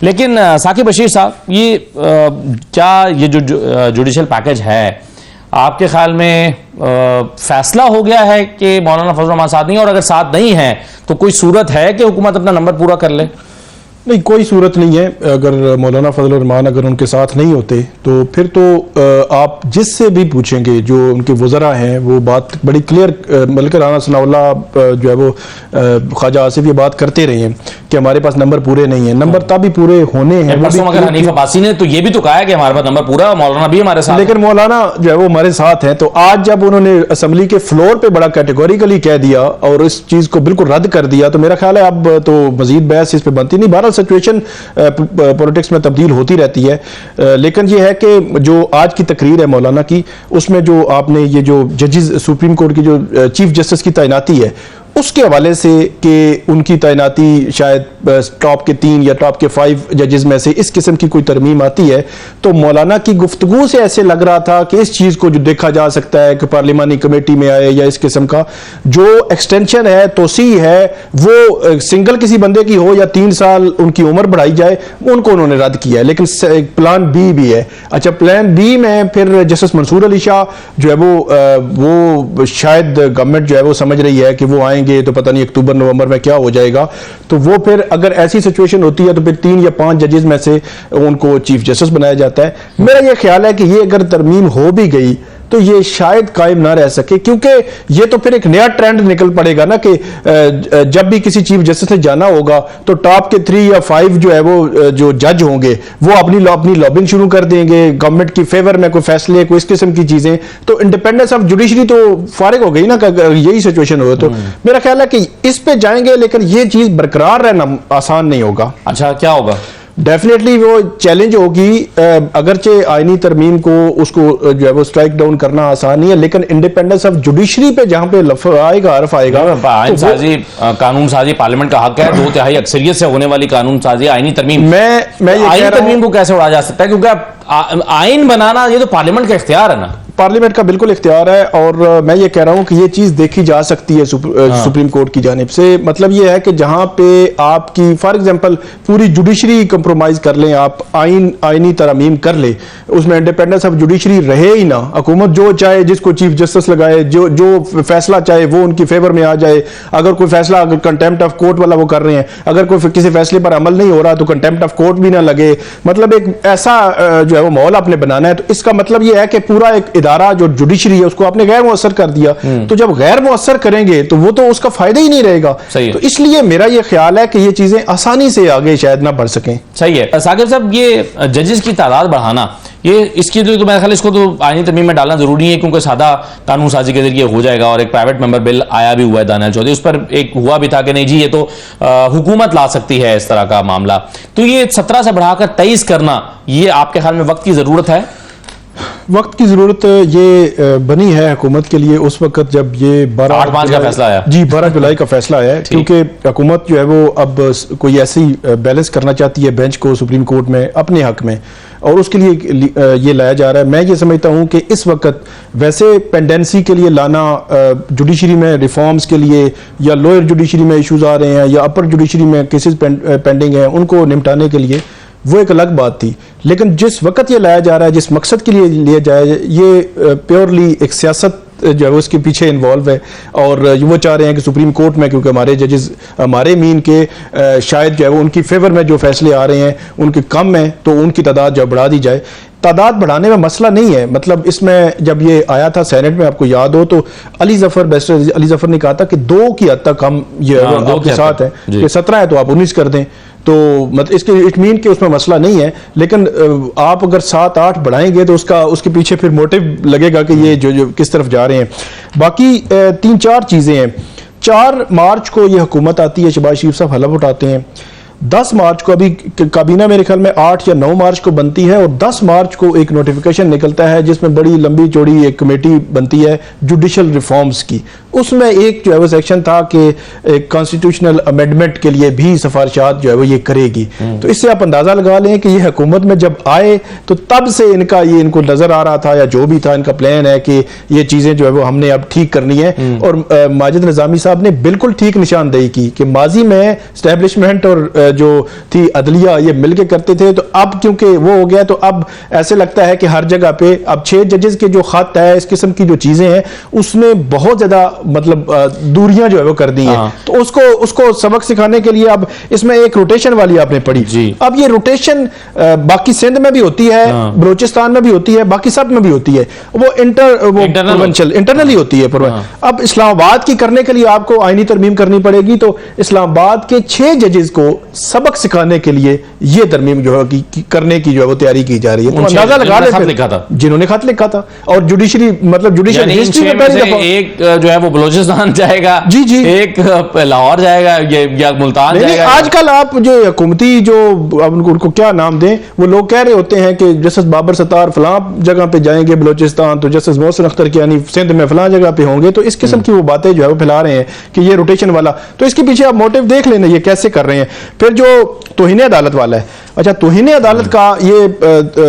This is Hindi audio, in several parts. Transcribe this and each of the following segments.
लेकिन साकिब बशीर साहब, ये क्या ये जो जुडिशल पैकेज है, आपके ख्याल में फैसला हो गया है कि मौलाना फजल रहमान साथ नहीं, और अगर साथ नहीं है तो कोई सूरत है कि हुकूमत अपना नंबर पूरा कर ले? नहीं, कोई सूरत नहीं है। अगर मौलाना फजल रहमान अगर उनके साथ नहीं होते तो फिर तो आप जिससे भी पूछेंगे, जो उनके वज़रा हैं, वो बात बड़ी क्लियर, मलिक राना सनाउल्लाह जो है वो ख्वाजा आसिफ ये बात करते रहे हैं कि हमारे पास नंबर पूरे नहीं है। नंबर तभी पूरे होने हैं। अगर हनीफ अब्बासी ने तो ये भी तो कहा है कि हमारे पास नंबर पूरा, मौलाना भी हमारे साथ, लेकिन मौलाना जो है वो हमारे साथ हैं। तो आज जब उन्होंने असम्बली के फ्लोर पे बड़ा कैटेगोरिकली कह दिया और इस चीज़ को बिल्कुल रद्द कर दिया, तो मेरा ख्याल है अब तो मजीद बहस इस पर बनती नहीं। बहरहाल सिचुएशन पॉलिटिक्स में तब्दील होती रहती है, लेकिन ये है कि जो आज की तकरीर है मौलाना की, उसमें जो आपने ये जो जजेस सुप्रीम कोर्ट की जो चीफ जस्टिस की तैनाती है उसके हवाले से कि उनकी तैनाती शायद टॉप के 3 या टॉप के 5 जजेस में से इस किस्म की कोई तरमीम आती है, तो मौलाना की गुफ्तगू से ऐसे लग रहा था कि इस चीज़ को जो देखा जा सकता है कि पार्लिमानी कमेटी में आए या इस किस्म का जो एक्सटेंशन है, तोसी है, वो सिंगल किसी बंदे की हो या 3 साल उनकी उम्र बढ़ाई जाए, उनको उन्होंने रद्द किया है। लेकिन प्लान बी भी है। अच्छा, प्लान बी में फिर जस्टिस मंसूर अली शाह जो है वो शायद गवर्नमेंट जो है वो समझ रही है कि वो आए तो पता नहीं अक्टूबर नवंबर में क्या हो जाएगा, तो वो फिर अगर ऐसी सिचुएशन होती है तो फिर 3 या 5 जजेस में से उनको चीफ जस्टिस बनाया जाता है। मेरा ये ख्याल है कि ये अगर तरमीम हो भी गई तो ये शायद कायम ना रह सके, क्योंकि ये तो फिर एक नया ट्रेंड निकल पड़ेगा ना कि जब भी किसी चीफ जस्टिस ने जाना होगा तो टॉप के 3 या 5 जो है वो जो जज होंगे वो अपनी लॉबिंग शुरू कर देंगे गवर्नमेंट की फेवर में, कोई फैसले, कोई इस किस्म की चीजें। तो इंडिपेंडेंस ऑफ जुडिशरी तो फारिग हो गई ना, यही सिचुएशन हो तो मेरा ख्याल है कि इस पे जाएंगे, लेकिन ये चीज बरकरार रहना आसान नहीं होगा। अच्छा, क्या होगा? डेफिनेटली वो चैलेंज होगी। अगरचे आईनी तरमीम को उसको जो है वो स्ट्राइक डाउन करना आसान नहीं है, लेकिन इंडिपेंडेंस ऑफ जुडिशरी पे जहां पे हर्फ आएगा आईन साजी, कानून साजी पार्लियामेंट का हक है। 2/3 अक्सरियत से होने वाली कानून साजी, आईनी तरमीम, मैं ये आईनी तरमीम को कैसे उड़ा जा सकता है? क्योंकि आईन बनाना ये तो पार्लियामेंट का इख्तियार है ना, पार्लियामेंट का बिल्कुल इख्तियार है। और मैं ये कह रहा हूं कि ये चीज देखी जा सकती है सुप्रीम कोर्ट की जानिब से। मतलब ये है कि जहां पे आपकी फॉर एग्जांपल पूरी जुडिशरी कंप्रोमाइज कर लें, आप आईनी तरमीम कर ले, उसमें इंडिपेंडेंस ऑफ जुडिशरी रहे ही ना, हुकूमत जो चाहे जिसको चीफ जस्टिस लगाए, जो फैसला चाहे वो उनकी फेवर में आ जाए। अगर कोई फैसला, अगर कंटेम्प्ट ऑफ कोर्ट वाला वो कर रहे हैं, अगर कोई किसी फैसले पर अमल नहीं हो रहा तो कंटेम्प्ट ऑफ कोर्ट भी ना लगे। मतलब एक ऐसा जो है वो माहौल आपने बनाना है। तो इसका मतलब ये है कि पूरा एक इदारा जो जुडिशरी है उसको आपने गैर मुअस्सर कर दिया। तो जब गैर मुअस्सर करेंगे तो वो तो उसका फायदा ही नहीं रहेगा। तो इसलिए मेरा ये ख्याल है कि ये चीजें आसानी से आगे शायद ना बढ़ सकें। सही है साकिब साहब, ये जजेस की तादाद बढ़ाना, ये इसकी तो मेरे ख्याल इसको तो आईनी तरमीम में डालना जरूरी है, क्योंकि सादा कानून साजी के जरिए हो जाएगा। और एक प्राइवेट मेंबर बिल आया भी हुआ है दानियाल चौधरी, उस पर एक हुआ भी था कि नहीं जी ये तो हुकूमत ला सकती है इस तरह का मामला। तो ये 17 से बढ़ाकर 23 करना, ये आपके ख्याल में वक्त की जरूरत है? वक्त की जरूरत ये बनी है हुकूमत के लिए उस वक्त जब ये 12/5 का फैसला आया। जी, 12 जुलाई का फैसला आया, क्योंकि हुकूमत जो है वो अब कोई ऐसी बैलेंस करना चाहती है बेंच को सुप्रीम कोर्ट में अपने हक में, और उसके लिए ये लाया जा रहा है। मैं ये समझता हूं कि इस वक्त वैसे पेंडेंसी के लिए लाना, जुडिशरी में रिफॉर्म्स के लिए, या लोअर जुडिशरी में इश्यूज आ रहे हैं या अपर जुडिशरी में केसेस पेंडिंग हैं, उनको निपटाने के लिए, वो एक अलग बात थी। लेकिन जिस वक्त ये लाया जा रहा है, जिस मकसद के लिए लिया जाए, ये प्योरली एक सियासत जो है उसके पीछे इन्वॉल्व है। और वो चाह रहे हैं कि सुप्रीम कोर्ट में, क्योंकि हमारे जजेस हमारे मीन के शायद जो है वो उनकी फेवर में जो फैसले आ रहे हैं उनके कम है, तो उनकी तादाद जो बढ़ा दी जाए। तादाद बढ़ाने में मसला नहीं है। मतलब इसमें जब ये आया था सेनेट में, आपको याद हो तो अली जफर, बैरिस्टर अली जफर ने कहा था कि 2 की हद तक हम ये आपके साथ हैं, कि 17 है तो आप 19 कर दें। तो मतलब इसके इट मीन कि उसमें मसला नहीं है, लेकिन आप अगर 7-8 बढ़ाएंगे तो उसके पीछे फिर मोटिव लगेगा कि ये जो किस तरफ जा रहे हैं। बाकी 3-4 चीज़ें हैं। 4 मार्च को ये हुकूमत आती है, शहबाज शरीफ साहब हलफ उठाते हैं। 10 मार्च को अभी काबीना मेरे ख्याल में 8 या 9 मार्च को बनती है, और 10 मार्च को एक नोटिफिकेशन निकलता है जिसमें बड़ी लंबी चौड़ी एक कमेटी बनती है जुडिशल रिफॉर्म्स की। उसमें एक जो है वो सेक्शन था कि कॉन्स्टिट्यूशनल अमेंडमेंट के लिए भी सिफारिशात जो है वो ये करेगी। तो इससे आप अंदाजा लगा लें कि ये हुकूमत में जब आए तो तब से इनको नजर आ रहा था, या जो भी था इनका प्लान है कि ये चीजें जो है वो हमने अब ठीक करनी है। और माजिद निजामी साहब ने बिल्कुल ठीक निशानदेही की कि माजी में स्टैब्लिशमेंट और जो थी अदलिया ये मिलके करते थे, तो अब क्योंकि वो हो गया तो अब ऐसे लगता है कि हर जगह पे अब 6 जजेस के जो खत है, इस किस्म की जो चीजें हैं, उसने बहुत ज्यादा मतलब दूरियां जो है वो कर दी हैं। तो उसको सबक सिखाने के लिए अब इसमें एक रोटेशन वाली आपने पढ़ी। अब ये रोटेशन बाकी सिंध में भी होती है, बलोचिस्तान में भी होती है, बाकी सब में भी होती है, वो इंटरनली होती है। अब इस्लामाबाद की करने के लिए आपको आईनी तरमीम करनी पड़ेगी, तो इस्लामाबाद के 6 जजेस को सबक सिखाने के लिए ये तरमीम जो है करने की जो है वो तैयारी की जा रही है। तो अंदाजा लगा ले जिन्होंने खत लिखा था, और जुडिशरी मतलब जुडिशियल हिस्ट्री में पहली दफा एक जो है वो बलूचिस्तान जाएगा, जी एक लाहौर जाएगा, या मुल्तान जाएगा। आजकल आप जो हुकूमती जो उनको क्या नाम दें, वो लोग कह रहे होते हैं कि जस्टिस बाबर सत्तार फलां जगह पे जाएंगे बलूचिस्तान, तो जस्टिस मोहसिन अख्तर कियानी सिंध में फलां जगह पे होंगे। तो इस किस्म की वो बातें जो है वो फैला रहे हैं कि ये रोटेशन वाला। तो इसके पीछे आप मोटिव देख लेना ये कैसे कर रहे हैं। फिर जो तौहीन अदालत वाला है, अच्छा तौहीन अदालत का ये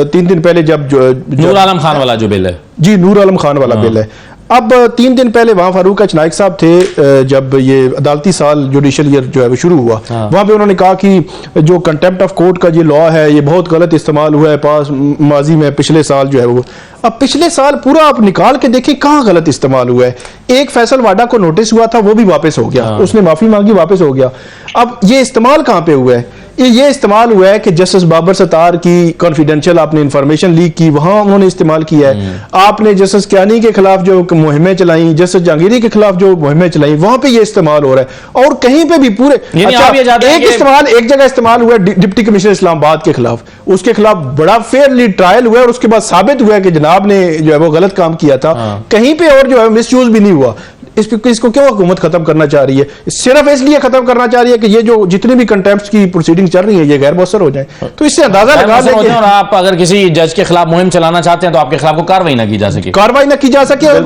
3 दिन पहले जब नूर आलम खान वाला जो बिल है, जी नूर आलम खान वाला बिल है। अब 3 दिन पहले वहां फारूक नाइक साहब थे, जब ये अदालती साल जुडिशल ईयर जो है वो शुरू हुआ, वहां पे उन्होंने कहा कि जो कंटेम्प्ट ऑफ कोर्ट का ये लॉ है ये बहुत गलत इस्तेमाल हुआ है पास माजी में, पिछले साल जो है वो। अब पिछले साल पूरा आप निकाल के देखिए कहाँ गलत इस्तेमाल हुआ है। एक फैसल वाडा को नोटिस हुआ था, वो भी वापस हो गया, उसने माफी मांगी, वापस हो गया। अब ये इस्तेमाल कहाँ पे हुआ है? ये इस्तेमाल हुआ है कि जस्टिस बाबर सत्तार की कॉन्फिडेंशियल आपने इंफॉर्मेशन लीक की, वहां उन्होंने इस्तेमाल किया है। आपने जस्टिस कियानी के खिलाफ जो मुहिमें चलाई, जस्टिस जहांगीरी के खिलाफ जो मुहिमें चलाई, वहां पे ये इस्तेमाल हो रहा है। और कहीं पे भी पूरे एक जगह इस्तेमाल हुआ है डिप्टी कमिश्नर इस्लामाबाद के खिलाफ, उसके खिलाफ बड़ा फेयरली ट्रायल हुआ है और उसके बाद साबित हुआ है कि जनाब ने जो है वो गलत काम किया था। कहीं पे और जो है मिसयूज भी नहीं हुआ। इसको क्यों हुकूमत खत्म करना चाह रही है? सिर्फ इसलिए खत्म करना चाह रही है कि ये जो जितनी भी कंटेम्प्ट की प्रोसीडिंग चल रही है ये गैर मौसर हो जाए। तो इससे अंदाजा लगा लें कि और आप अगर किसी जज के खिलाफ मुहिम चलाना चाहते हैं तो आपके खिलाफ कार्रवाई ना की जा सके,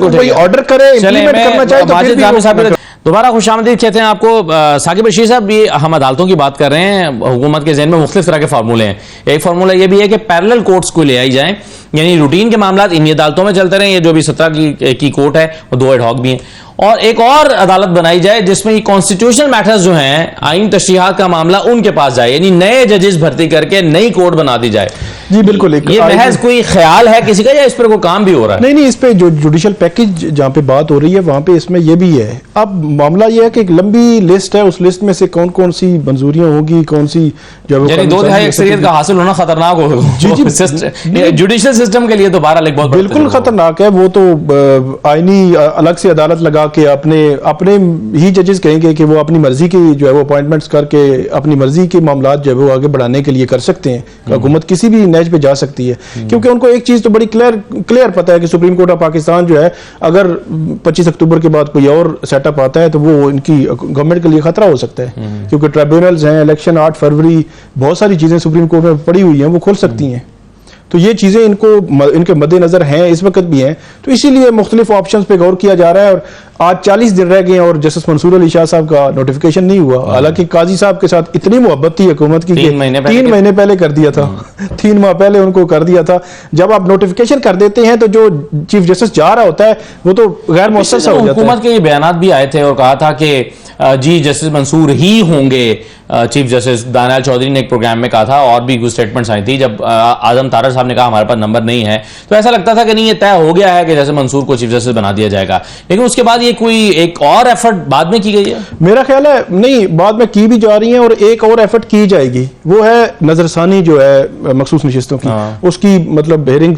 कोई ऑर्डर करे, इंप्लीमेंट करना चाहे तो फिर भी। दोबारा खुशामदीद कहते हैं आपको। साकिब बशीर साहब, ये हम अदालतों की बात कर रहे हैं, हुकूमत के ज़हन में मुख्तलिफ तरह के फार्मूले हैं। एक फार्मूला ये भी है कि पैरेलल कोर्ट्स को ले आई जाए, यानी रूटीन के मामला इन्हीं अदालतों में चलते रहे। ये जो भी 17 की कोर्ट है वो 2 एड हॉक भी हैं, और एक और अदालत बनाई जाए जिसमें ये कॉन्स्टिट्यूशनल मैटर्स जो हैं, आईन तशरीहात का मामला उनके पास जाए, यानी नए जजेस भर्ती करके नई कोर्ट बना दी जाए। जी बिल्कुल। ये महज कोई ख्याल है किसी का, या इस पर कोई काम भी हो रहा है? नहीं, इस पे जो जुडिशल पैकेज जहाँ पे बात हो रही है वहां पे इसमें ये भी है। अब मामला ये है कि एक लंबी लिस्ट है, उस लिस्ट में से कौन कौन सी मंजूरियां होगी, कौन सी जो 2/3 अक्सरियत का हासिल होना खतरनाक हो जुडिशल सिस्टम के लिए तो बहरहाल बहुत बिल्कुल खतरनाक है। वो तो आईनी अलग से अदालत लगा के अपने ही जजेस कहेंगे कि वो अपनी मर्जी की जो है वो अपॉइंटमेंट्स करके अपनी मर्जी के मामला जो है वो आगे बढ़ाने के लिए कर सकते हैं। हुकूमत किसी भी नैज पे जा सकती है, क्योंकि उनको एक चीज तो बड़ी क्लियर पता है कि सुप्रीम कोर्ट ऑफ पाकिस्तान जो है अगर 25 अक्टूबर के बाद कोई और सेटअप आता है तो वो इनकी गवर्नमेंट के लिए खतरा हो सकता है, क्योंकि ट्रिब्यूनल्स हैं, इलेक्शन 8 फरवरी, बहुत सारी चीजें सुप्रीम कोर्ट में पड़ी हुई हैं, वो खुल सकती हैं। तो ये चीज़ें इनके मद्देनजर हैं, इस वक्त भी हैं। तो इसीलिए मुख्तलिफ ऑप्शंस पे गौर किया जा रहा है। और आज 40 दिन रह गए और जस्टिस मंसूर अली शाह साहब का नोटिफिकेशन नहीं हुआ। हालांकि काजी साहब के साथ इतनी मोहब्बत थी हुकूमत की, 3 महीने पहले कर दिया था, 3 माह पहले उनको कर दिया था। जब आप नोटिफिकेशन कर देते हैं तो जो चीफ जस्टिस जा रहा होता है वो तो गैर मौसर सा हो जाता है। हुकूमत के ये बयान भी आए थे और कहा था कि जी जस्टिस मंसूर ही होंगे। चीफ जस्टिस दानियाल चौधरी ने एक प्रोग्राम में कहा था, और भी कुछ स्टेटमेंट्स आई थी। जब आजम तारा साहब ने कहा हमारे पास नंबर नहीं है, तो ऐसा लगता था कि नहीं ये तय हो गया है कि जैसे मंसूर को चीफ जस्टिस बना दिया जाएगा। लेकिन उसके बाद ये कोई एक और एफर्ट बाद में की गई है? मेरा ख्याल है नहीं, बाद में की भी जा रही है और एक और एफर्ट की जाएगी। वो है नजरसानी जो है मखसूस नशिस्तों की, उसकी मतलब हेयरिंग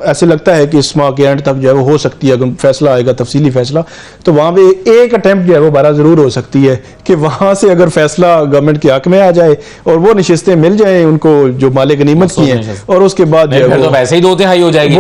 ऐसे लगता है कि इस माह के एंड तक जो है वो हो सकती है। अगर फैसला आएगा, तफसीली फैसला, तो वहां पे एक अटेम्प्ट जो है वो बारह जरूर हो सकती है कि वहां से अगर फैसला गवर्नमेंट के हक में आ जाए और वो नशिस्तें मिल जाए उनको जो मालिक गनीमत की हैं, और उसके बाद तो वैसे ही 2/3 हो जाएगी।